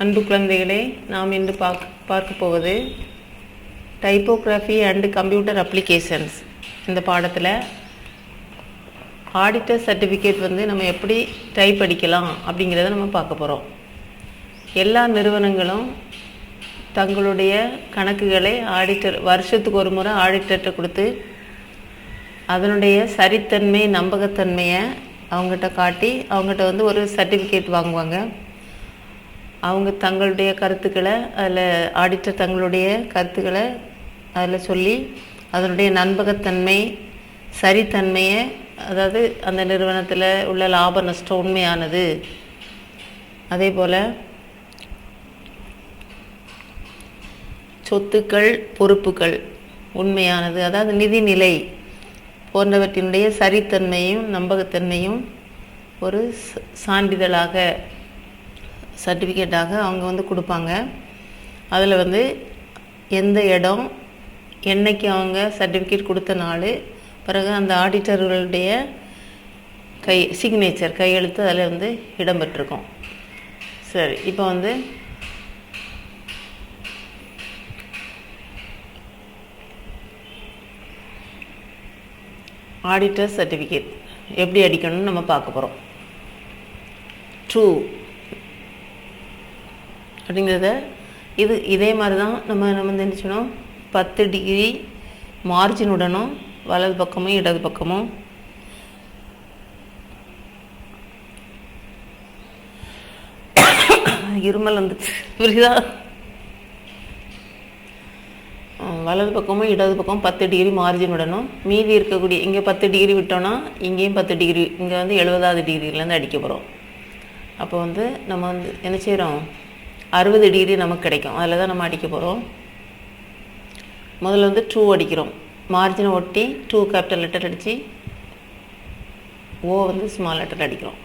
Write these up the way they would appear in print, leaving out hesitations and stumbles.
அன்பு குழந்தைகளே, நாம் இன்று பார்க்க போவது டைப்போகிராஃபி அண்ட் கம்ப்யூட்டர் அப்ளிகேஷன்ஸ். இந்த பாடத்தில் ஆடிட்டர் சர்டிஃபிகேட் நம்ம எப்படி டைப் அடிக்கலாம் அப்படிங்கிறத நம்ம பார்க்க போகிறோம். எல்லா நிறுவனங்களும் தங்களுடைய கணக்குகளை ஆடிட்டர் வருஷத்துக்கு ஒரு முறை ஆடிட்டர்கிட்ட கொடுத்து அதனுடைய சரித்தன்மை நம்பகத்தன்மையை அவங்ககிட்ட காட்டி அவங்ககிட்ட ஒரு சர்டிஃபிகேட் வாங்குவாங்க. அவங்க தங்களுடைய கருத்துக்களை அதில் ஆடிட்டர் தங்களுடைய கருத்துக்களை அதில் சொல்லி அதனுடைய நம்பகத்தன்மை சரித்தன்மையை, அதாவது அந்த நிறுவனத்தில் உள்ள லாப நஷ்டம் உண்மையானது, அதே போல் சொத்துக்கள் பொறுப்புகள் உண்மையானது, அதாவது நிதிநிலை போன்றவற்றினுடைய சரித்தன்மையும் நம்பகத்தன்மையும் ஒரு சான்றிதழாக சர்டிஃபிகேட்டாக அவங்க கொடுப்பாங்க. அதில் எந்த இடம் என்னைக்கு அவங்க சர்டிஃபிகேட் கொடுத்த நாள், பிறகு அந்த ஆடிட்டர்களுடைய சிக்னேச்சர் கையெழுத்து அதில் இடம்பெற்றிருக்கும். சரி, இப்போ ஆடிட்டர் சர்டிஃபிகேட் எப்படி அடிக்கணும்னு நம்ம பார்க்க போகிறோம். ட்ரூ அப்படிங்கிறத இதே மாதிரி தான் நம்ம என்ன சொன்னோம், 10 டிகிரி மார்ஜின் உடனும் வலது பக்கமும் இடது பக்கமும் இருமல் புரியுதா, வலது பக்கமும் இடது பக்கம் 10 டிகிரி மார்ஜின் விடணும். மீதி இருக்கக்கூடிய இங்கே 10 டிகிரி விட்டோன்னா இங்கேயும் 10 டிகிரி, இங்கே 70வது டிகிரிலேருந்து அடிக்க போகிறோம். அப்போ நம்ம என்ன செய்கிறோம், 60 டிகிரி நமக்கு கிடைக்கும். அதில் தான் நம்ம அடிக்க போகிறோம். முதல்ல ட்ரூ அடிக்கிறோம். மார்ஜினை ஒட்டி 2 கேபிட்டல் லெட்டர் அடித்து ஓ ஸ்மால் லெட்டர் அடிக்கிறோம்.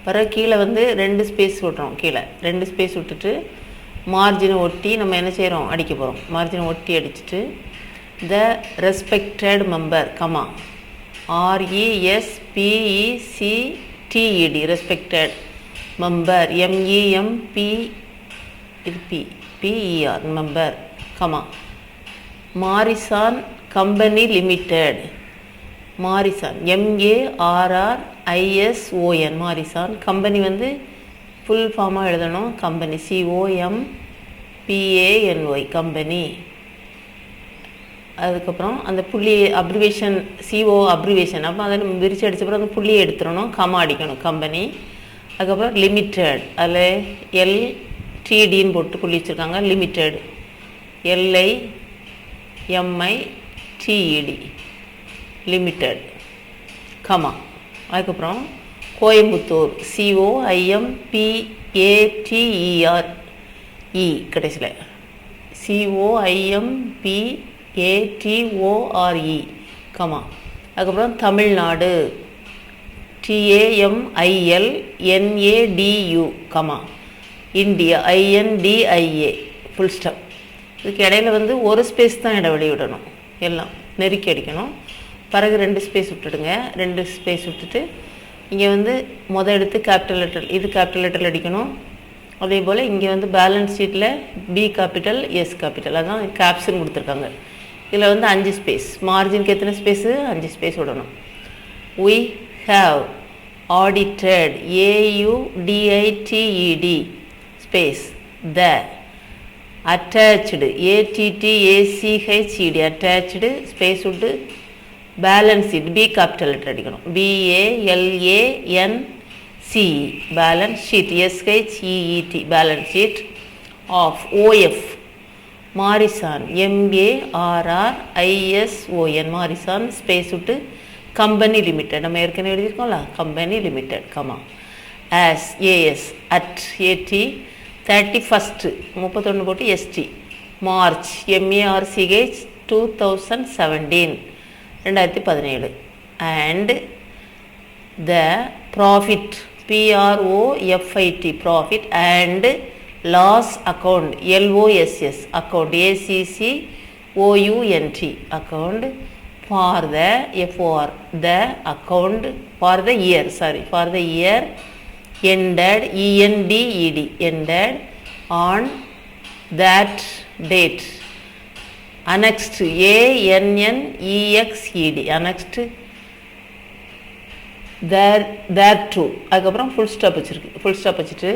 பிறகு கீழே 2 ஸ்பேஸ் விட்றோம். கீழே 2 ஸ்பேஸ் விட்டுட்டு மார்ஜினை ஒட்டி நம்ம என்ன செய்கிறோம், அடிக்க போகிறோம். மார்ஜினை ஒட்டி அடிச்சுட்டு the respected member comma RESPECTED respected member MEMP இது PER member comma Marrison company limited, Marrison MARRISON Marrison company full ஃபார்மாக எழுதணும். Company COMPANY company. அதுக்கப்புறம் அந்த புள்ளி அப்ரிவேஷன் CO அப்ரிவேஷன், அப்போ அதை நம்ம விரிச்சு அடித்தப்பறம் அந்த புள்ளியை எடுத்துடணும், கமா அடிக்கணும் கம்பெனி. அதுக்கப்புறம் லிமிட்டெட், அதில் LTDன்னு போட்டு புள்ளி வச்சுருக்காங்க. Limited LIMITED limited comma. அதுக்கப்புறம் கோயம்புத்தூர் COIMPATERE கடைசியில் COIMPATORE கமா. அதுக்கப்புறம் Tamil Nadu TAMILNADU comma. India INDIA full stop. இதுக்கு இடையில ஒரு ஸ்பேஸ் தான் இடைவெளி விடணும், எல்லாம் நெருக்கி அடிக்கணும். பிறகு 2 ஸ்பேஸ் விட்டுடுங்க. 2 ஸ்பேஸ் விட்டுட்டு இங்கே எடுத்து கேபிட்டல் லெட்டர், இது கேபிட்டல் லெட்டர் அடிக்கணும். அதே போல் இங்கே பேலன்ஸ் ஷீட்டில் B கேபிட்டல் S கேபிட்டல், அதான் கேப்ஸ்ன்னு கொடுத்துருக்காங்க. இதில் 5 ஸ்பேஸ். மார்ஜினுக்கு எத்தனை ஸ்பேஸு, 5 ஸ்பேஸ் விடணும். We have audited AUDITED space the attached ATTACHED attached space விட்டு balance sheet B capital letter அடிக்கணும். BALANCE balance sheet SHEET balance sheet of OF Marrison MARRISON Marrison space விட்டு company limited, நம்ம ஏற்கனவே எழுதியிருக்கோம்ல, company limited comma AS at AT 31 31 போட்டு ST March MARCH 2017 and the profit PROFIT profit and loss account LOSS account ACCOUNT account for the FOR the account for the year ended ended on that date. Annexed, ANNEXED, annexed thereto. அதுக்கப்புறம் full stop வச்சுருக்கு. Full stop வச்சுட்டு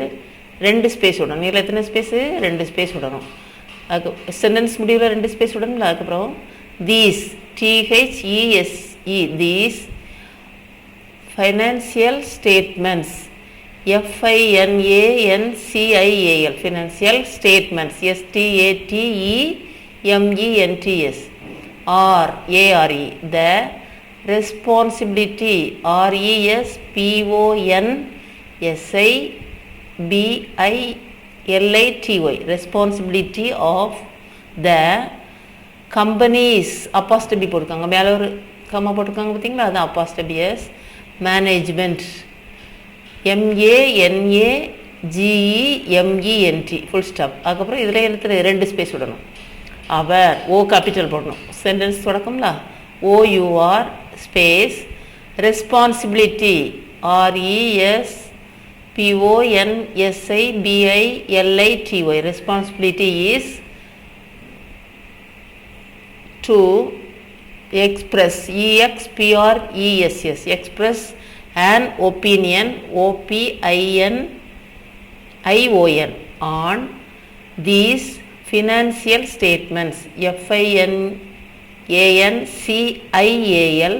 2 space விடணும். இதில் எத்தனை space? 2 space விடணும். அதுக்கு sentence முடிவில் 2 space விடணும்ல. அதுக்கப்புறம் these, THESE, these financial statements, FINANCIAL, financial statements, STATEMENTS, are the responsibility, RESPONSIBILITY, responsibility of the companies, apostrophe போட்டுருக்காங்க, மேலே ஒரு கம்மா போட்டிருக்காங்க பார்த்தீங்களா, அதுதான் apostrophe, management, MANAGEMENT, full stop. அதுக்கப்புறம் இதில் எழுத்துற 2 ஸ்பேஸ் விடணும். அவர், ஓ கேபிட்டல் போடணும். சென்டென்ஸ் தொடக்கம்ல, OUR space responsibility, RESPONSIBILITY, responsibility is to express, EXPRESS, express an opinion, OPINION, on these financial statements, FINANCIAL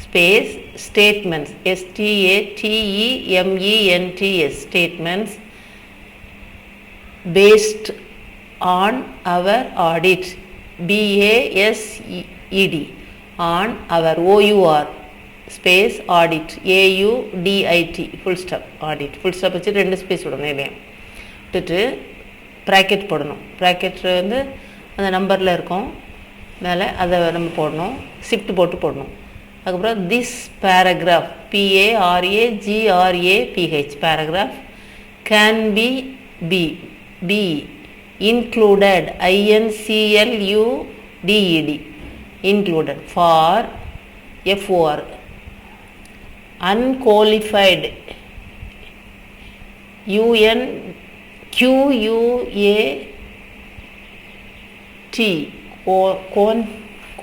space statements, STATEMENTS, statements based on our audit, BASED, on our OUR space audit, AUDIT, full stop, audit, full stop வச்சு 2 space விடணும். இல்லையா விட்டுட்டு bracket போடணும். Bracket வந்து அந்த நம்பரில் இருக்கும் மேலே, அதை நம்ம போடணும். ஷிஃப்ட் போட்டு போடணும். அதுக்கப்புறம் this paragraph, PARAGRAPH, paragraph can be included, INCLUDED, included for unqualified, UNQUAT,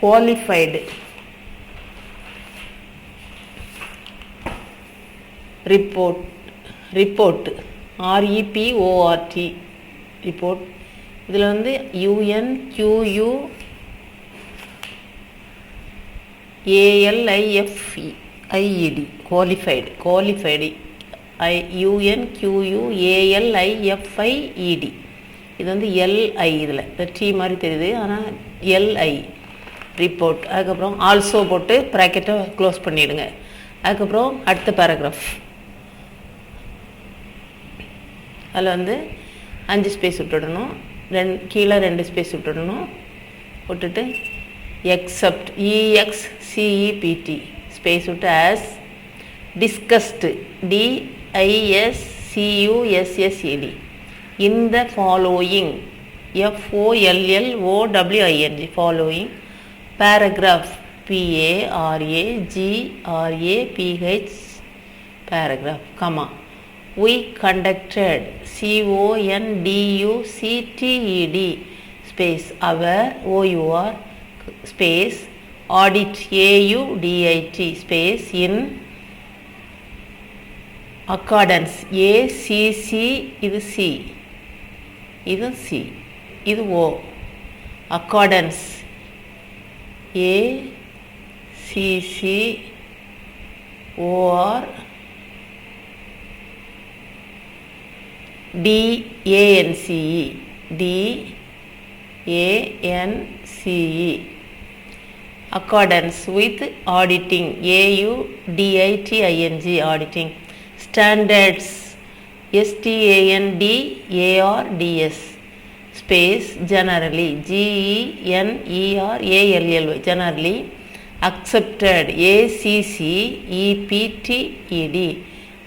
qualified report, REPORT, report. இதில் வந்து UNQUALIFED, qualified, UNQUALIFIED. இது வந்து LI, இதில் டி மாதிரி தெரியுது, ஆனால் LI, ரிப்போர்ட். அதுக்கப்புறம் ஆல்சோ போட்டு ப்ராக்கெட்டை க்ளோஸ் பண்ணிவிடுங்க. அதுக்கப்புறம் அடுத்த பேராகிராஃப், அதில் வந்து 5 ஸ்பேஸ் விட்டுடணும். கீழே 2 ஸ்பேஸ் விட்டுடணும். விட்டுட்டு எக்ஸப்ட், EXCEPT ஸ்பேஸ் விட்டு as discussed, DISCUSSED, in the following, FOLLOWING, following paragraph, PARAGRAPH, paragraph, comma, we conducted, CONDUCTED space our, OUR space audit, AUDIT space in accordance, ACC, இது C, இது C, இது O, accordance, ACC OR DANCE, accordance with auditing, AUDITING, auditing standards, STANDARDS space generally, GENERALLY, generally accepted, ACCEPTED,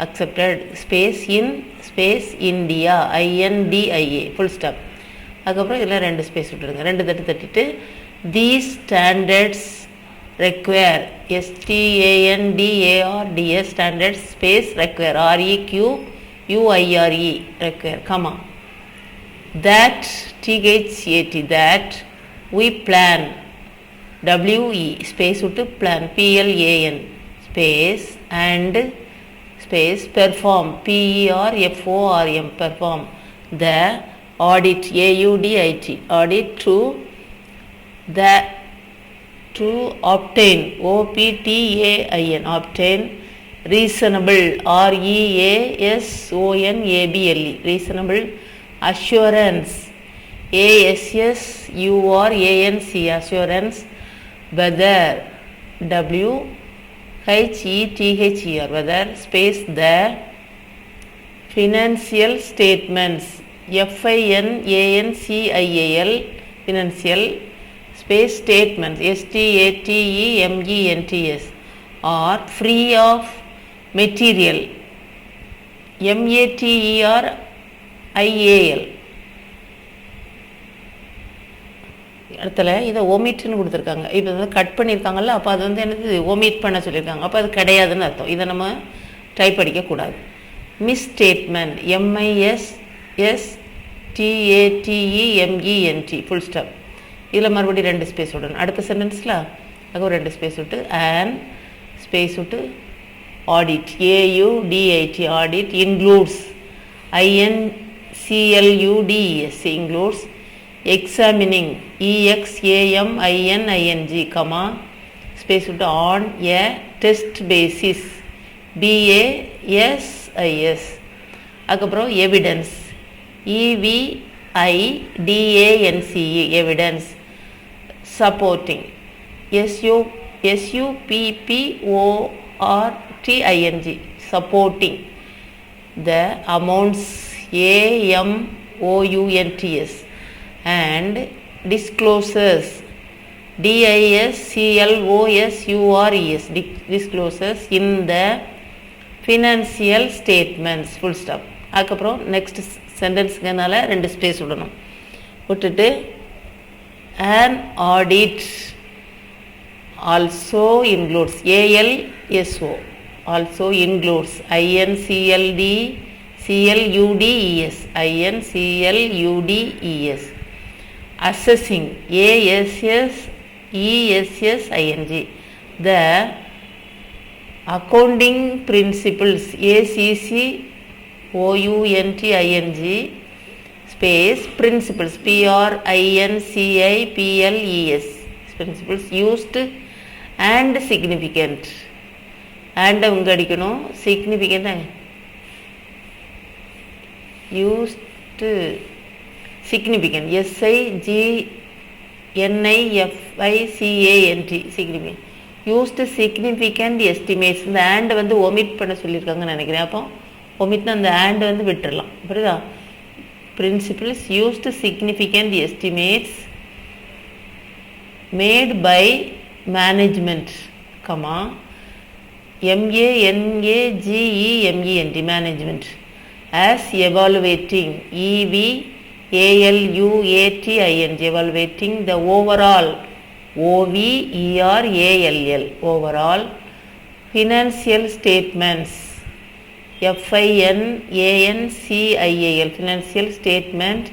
accepted space in space India, INDIA, full stop. அதுக்கப்புறம் இதில் 2 space விட்டுருங்க. 2 தட்டிட்டு these standards require, STANDARDS, standards space require, REQUIRE, require, comma, that, THAT, that we plan, WE space விட்டு plan, PLAN space and space perform, PERFORM, perform the audit, AUDIT, audit to obtain, OPTAIN, obtain reasonable, REASONABLE, reasonable assurance, ASSURANC, assurance whether, WHETHER, whether space the financial statements, FINANCIAL, financial space statements, STATEMENTS, are free of material, MATERIAL. இடத்துல இதை ஒமிட்னு கொடுத்துருக்காங்க. இப்போ வந்து cut பண்ணியிருக்காங்கல்ல, அப்போ அது வந்து என்னது omit பண்ண சொல்லியிருக்காங்க. அப்போ அது கிடையாதுன்னு அர்த்தம். இதை நம்ம டைப் அடிக்கக்கூடாது. மிஸ்ஸ்டேட்மெண்ட், MISSTATEMENT, ஃபுல் ஸ்டாப். இதில் மறுபடியும் 2 ஸ்பேஸ் விடணும். அடுத்த சென்டென்ஸில் அதுக்கு ஒரு 2 ஸ்பேஸ் விட்டு and ஸ்பேஸ் விட்டு audit, AUDIT, audit includes, INCLUDES, includes examining, EXAMINING, comma space விட்டு on a test basis, BASIS. அதுக்கப்புறம் evidence, EVIDANCE, evidence. Supporting, SUPPORTING, supporting the amounts, AMOUNTS, and disclosures, DISCLOSURES, disclosures in the financial statements, full stop. அதுக்கப்புறம் next சென்டென்ஸ்க்குனால 2 space விடணும். விட்டுட்டு an audit also includes, ALSO, also includes, INCLUDES, assessing, ASSESSING, the accounting principles, ACCOUNTING, space principles, PRINCIPLES, principles used and significant, and உங்க அடிக்கணும் significant, used significant, SIGNIFICANT, significant, used significant estimates. இந்த and வந்து omit பண்ண சொல்லியிருக்காங்கன்னு நினைக்கிறேன். அப்போ omitனா அந்த and வந்து விட்டுறலாம். புரியுதா? Principles used significant estimates made by management, comma MANAGEMENT, management, as evaluating, EVALUATING, evaluating the overall, OVERALL, overall financial statements, FINANCIAL, financial statement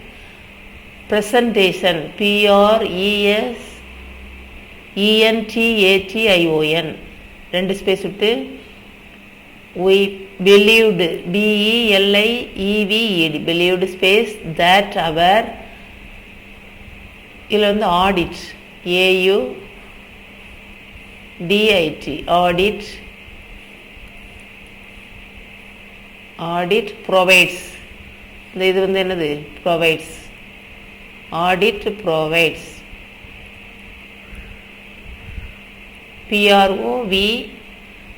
presentation, PRESENTATION, 2 space விட்டு we believed, BELIEVED, believed space that our, இதில் வந்து audit, AUDIT, audit provides, இந்த இது வந்து என்னது provides, audit provides,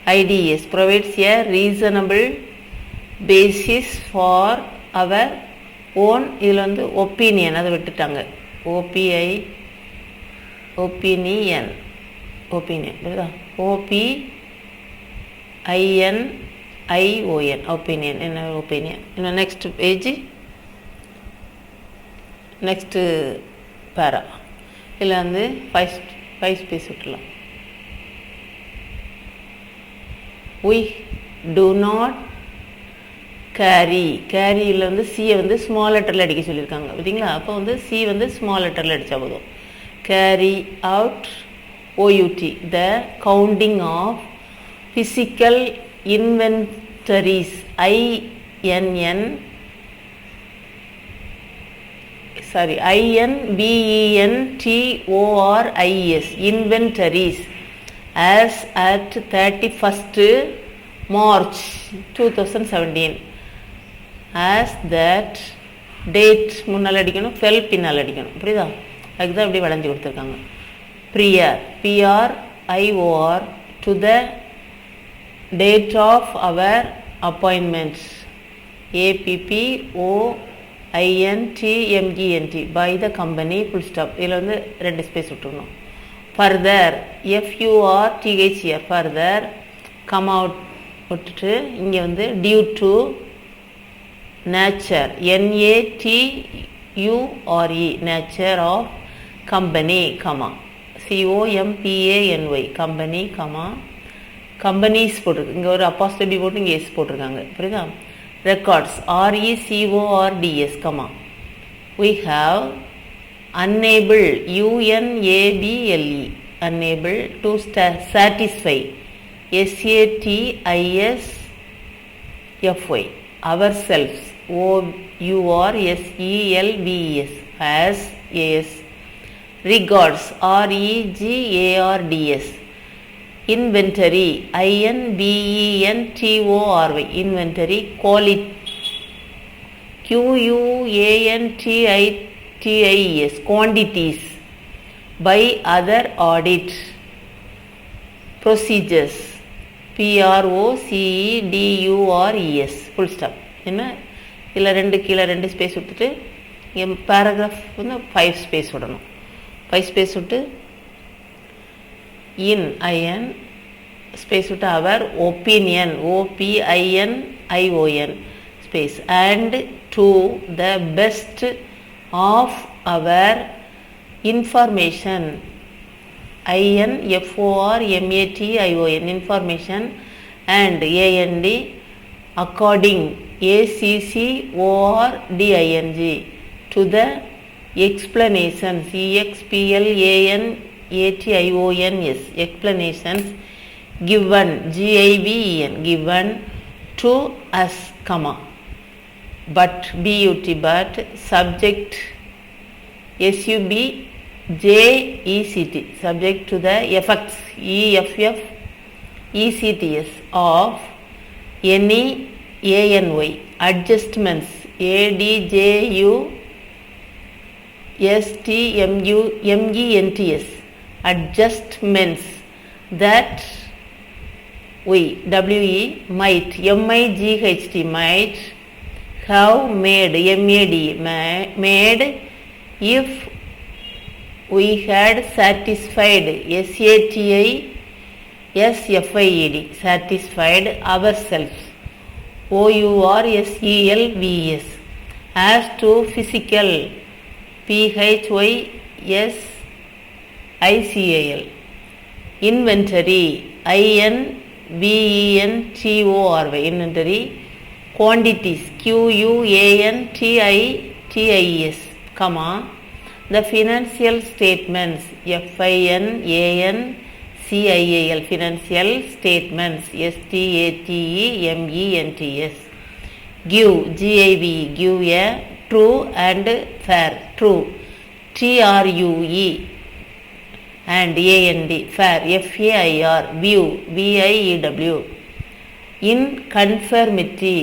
PROVIDES, provides a reasonable basis for our own, இதில் வந்து opinion அதை விட்டுட்டாங்க, ஒப்பீனியன் புரியுதா, OPINION, ஒப்பீனியன், என்ன ஒப்பீனியன். இன்னும் நெக்ஸ்ட் பேஜ், நெக்ஸ்ட்டு பேரா, இதில் வந்து 5 ஸ்பேஸ் விட்டுலாம். We do not கேரி, கேரியில் வந்து சியை வந்து ஸ்மால் லெட்டரில் அடிக்க சொல்லியிருக்காங்க பார்த்தீங்களா. அப்போ வந்து சி வந்து ஸ்மால் லெட்டரில் அடித்தா போதும். Carry out O U T the counting of physical inventories INVENTORIS inventories as at 31st March 2017 as that date முன்னால் அடிக்கணும், fell பின்னால் அடிக்கணும். புரியுதா? அதுக்கு தான் இப்படி வளைஞ்சு கொடுத்துருக்காங்க. prior PRIOR to the date of our appointments APPOINTMENT by the company full stop. இதில் வந்து 2 space விட்டுருணும். further FURTHER further come out விட்டுட்டு இங்கே வந்து due to nature NATURE nature of company COMPANY company companies போட்டிருக்கு. இங்கே ஒரு அப்போஸ்ட்ரோபி போட்டு இங்கே எஸ் போட்டிருக்காங்க. புரியுதா? records RECORDS we have unable unable to satisfy SATISFY ourselves OURSELVES as regards REGARDS inventory INVENTORY inventory quality QUANTITIS quantities by other audit procedures PROCEDURES full stop. என்ன இதில் 2 கீழே 2 ஸ்பேஸ் விட்டுட்டு இங்கே பேராகிராஃப் வந்து 5 ஸ்பேஸ் விடணும். 5 space விட்டு IN space விட்டு our opinion OPINION space and to the best of our information INFORMATION information and AND according ACCORDING to the explanations EXPLANATIONS explanations given given to us but subject SUBJECT subject to the effects EFFECTS of any ANY adjustments ADJUSTMENTS adjustments that we might might have made made if we had satisfied SATISFIED satisfied ourselves OURSELVES as to physical PHYSICAL inventory INVENTORY inventory quantities QUANTITIS the financial statements FINANCIAL financial statements STATEMENTS give give a true and fair true TRUE and AND fair FAIR view VIEW in conformity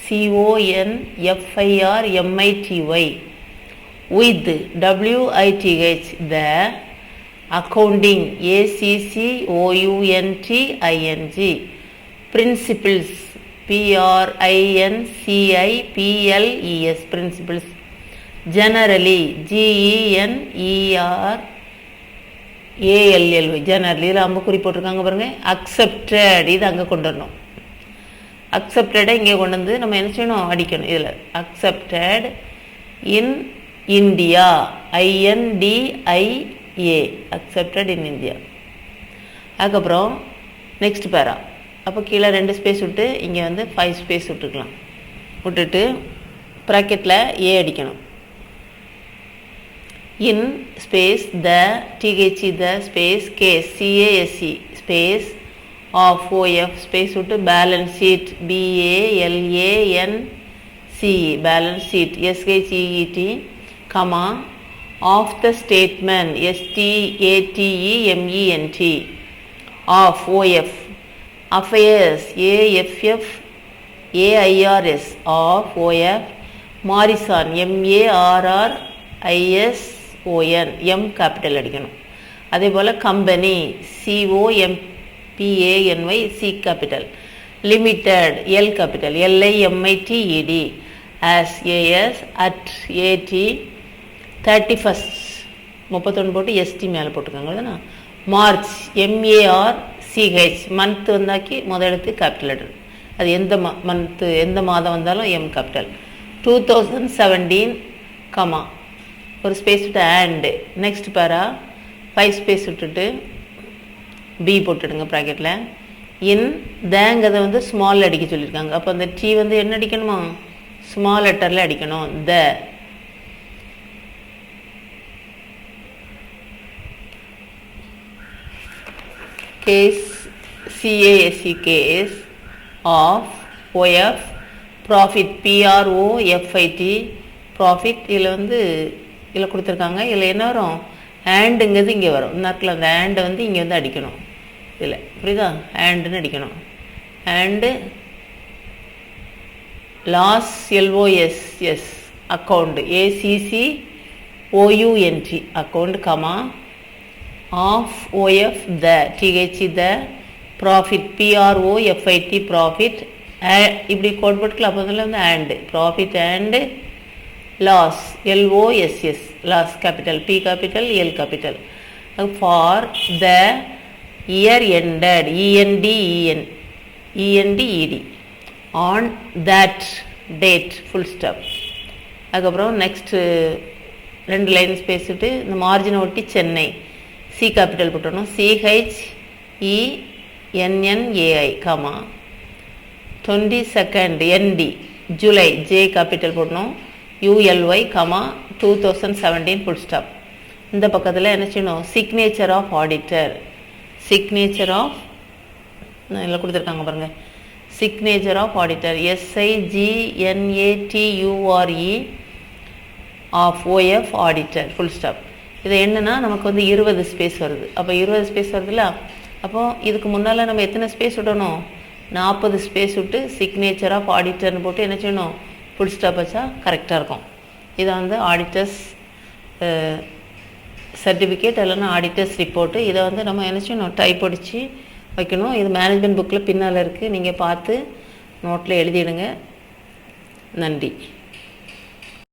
CONFIRMITY with WITH the accounting ACCOUNTING principles PRINCIPLES principles generally GENERALLY generally நம்ம குறிப்பிட்டிருக்காங்க பாருங்க accepted இது அங்கே கொண்டு வரணும் accepted இங்கே கொண்டு வந்து நம்ம என்ன செய்யணும் அடிக்கணும் இதில் accepted in India INDIA accepted in India அதுக்கப்புறம் நெக்ஸ்ட் பேரா அப்போ கீழே 2 ஸ்பேஸ் விட்டு இங்கே வந்து 5 ஸ்பேஸ் விட்டுக்கலாம் விட்டுட்டு ப்ராக்கெட்டில் ஏ அடிக்கணும். In space the T H E the space case C A S C space of O F space விட்டு balance sheet BALANCE balance sheet SHEET comma of the statement STATEMENT of OF affairs AFF AIRS of OF Marrison MARRISON M capital அடிக்கணும். அதே போல் company COMPANY C capital, limited L capital LIMITED as AS at AT 31st 31 போட்டு ST மேலே போட்டுக்கோங்க. தானே March MARCH month வந்தாக்கி முதல் எழுத்து capital letter. அது எந்த மந்த்து எந்த மாதம் வந்தாலும் M கேபிட்டல். 2017 கமா ஒரு ஸ்பேஸ் விட்டு அண்டு நெக்ஸ்ட் பேரா 5 ஸ்பேஸ் விட்டுட்டு பி போட்டுடுங்க ப்ராக்கெட்டில். இன் தேங்கிறத வந்து ஸ்மால் அடிக்க சொல்லியிருக்காங்க. அப்போ அந்த டி வந்து என்ன அடிக்கணுமா, ஸ்மால் லெட்டரில் அடிக்கணும். The case CASE case of OF profit PROFIT profit. இதில் வந்து இதில் கொடுத்துருக்காங்க. இதில் என்ன வரும், ஆண்டுங்கிறது இங்கே வரும். நாக்கில் அந்த ஆண்டை வந்து இங்கே வந்து அடிக்கணும். இதில் புரியுதா, ஆண்டுன்னு அடிக்கணும். And loss LOSS account ACCOUNT account comma of OF the THE the profit PROFIT profit. இப்படி கோட் போட்டுக்கலாம். அப்போ அதில் வந்து and profit and loss LOSS loss capital P capital L capital for the year ended ENDED on that date full stop. அதுக்கப்புறம் next 2 line space விட்டு இந்த மார்ஜினை ஒட்டி சென்னை C கேபிட்டல் போட்டணும். CHENNAI கமா 22nd ND July J capital போடணும். ULY கமா 2017 full stop. இந்த பக்கத்தில் என்ன செய்யணும், signature of auditor. Signature of இதில் கொடுத்துருக்காங்க பாருங்கள். Signature of auditor SIGNATURE of OF auditor full stop. இது என்னென்னா நமக்கு வந்து 20 ஸ்பேஸ் வருது. அப்போ 20 ஸ்பேஸ் வருதுல்ல, அப்போது இதுக்கு முன்னால் நம்ம எத்தனை ஸ்பேஸ் விடணும், 40 ஸ்பேஸ் விட்டு சிக்னேச்சர் ஆஃப் ஆடிட்டர்னு போட்டு என்ன செய்யணும், ஃபுல் ஸ்டாப் வச்சா கரெக்டாக இருக்கும். இதை வந்து ஆடிட்டர்ஸ் சர்டிஃபிகேட் இல்லைன்னா ஆடிட்டர்ஸ் ரிப்போர்ட்டு. இதை வந்து நம்ம என்ன செய்யணும், டைப் அடித்து வைக்கணும். இது மேனேஜ்மெண்ட் புக்கில் பின்னால் இருக்குது, நீங்கள் பார்த்து நோட்டில் எழுதிடுங்க. நன்றி.